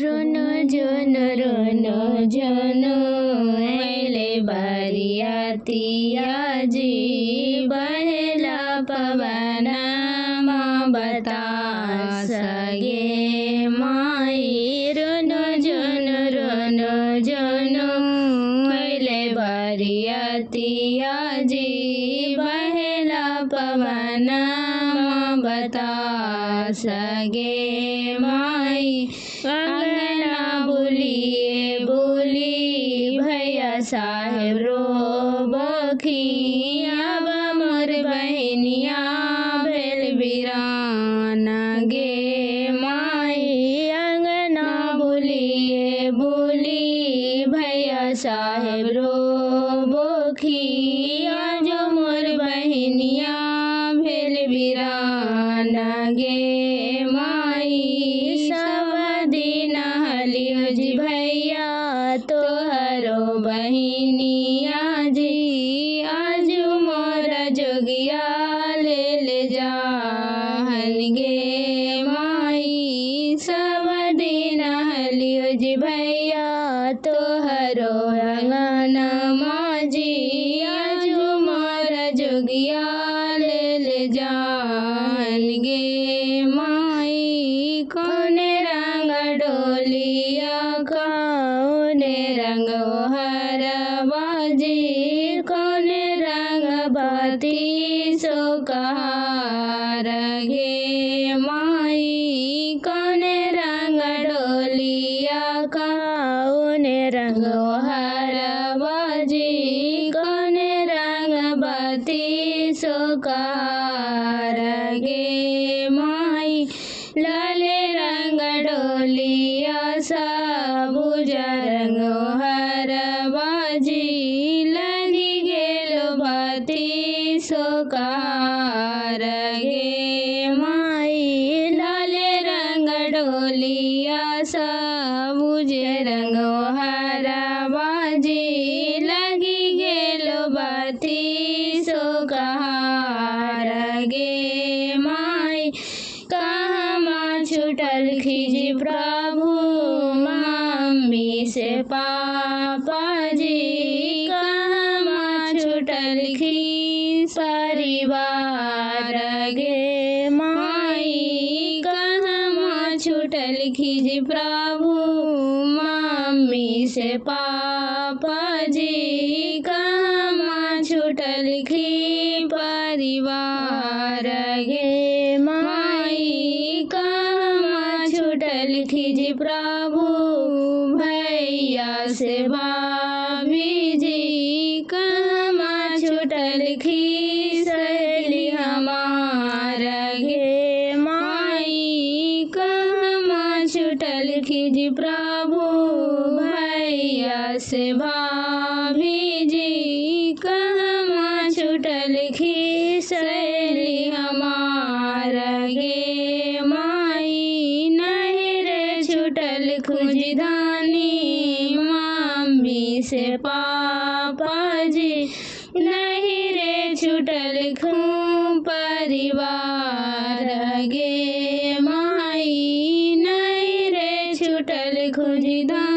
रुनु जुनु अहिले बरियातिया जी बहेला पवनमा बतास गे माई। रुनु जुनु अहिले बरियातिया जी बहेला पवनमा बतास गे माई। अंगना बोलिए बोली भैया साहेब रो बखिया मोर बहनिया भेल बिरान गे माई। अंगना बोलिए बोली भैया साहेब रो बखिया जो मोर बहनिया भेल बिरान गे माई। हलियो जी भैया तोहरो बहिनिया जी आज मोरा जोगिया ले जाहन गे माई। सब दिन हलियो जी भैया तोहरो अंगना माजी आज मोरा जोगिया ले जाहन गे माई। कौने रंग डोलिया कौने रंग हरबाजी कौने रंग बाती सो कहार गे माई। कौने रंग डोलिया कौने रंग हरबाजी कौने रंग बाती सो कहार गे माई। लाले रंग डोलिया सबुजा रंग हरबाजी लगी गेलो बाती सो कहार गे माई। लाले रंग डोलिया सबुजे रंग हरबाजी लगी गेलो बाती सो कहार गे माई। कहाँ छूटल खिजी प्रभु मम्मी से पापा जी कहाँ छूटल खी परिवार गे माई। कहाँ छूटल खिजी प्रभु मम्मी से पापा जी कहाँ छूटल खी परिवार गे माई। कहाँ छूटल खिजी प्रभु भैया से भाभी जी कहाँ छूटल खी सहेली हमार गे माई। कहाँ छूटल खिजी प्रभु भैया से भाभी जी कहाँ छूटल खी सहेली हमार गे माई। नहीं रे छूटल खुजदानी मम्मी से पापा जी नहीं रे छूटल खू परिवार गे माई। नहीं रे छूटल खुजदानी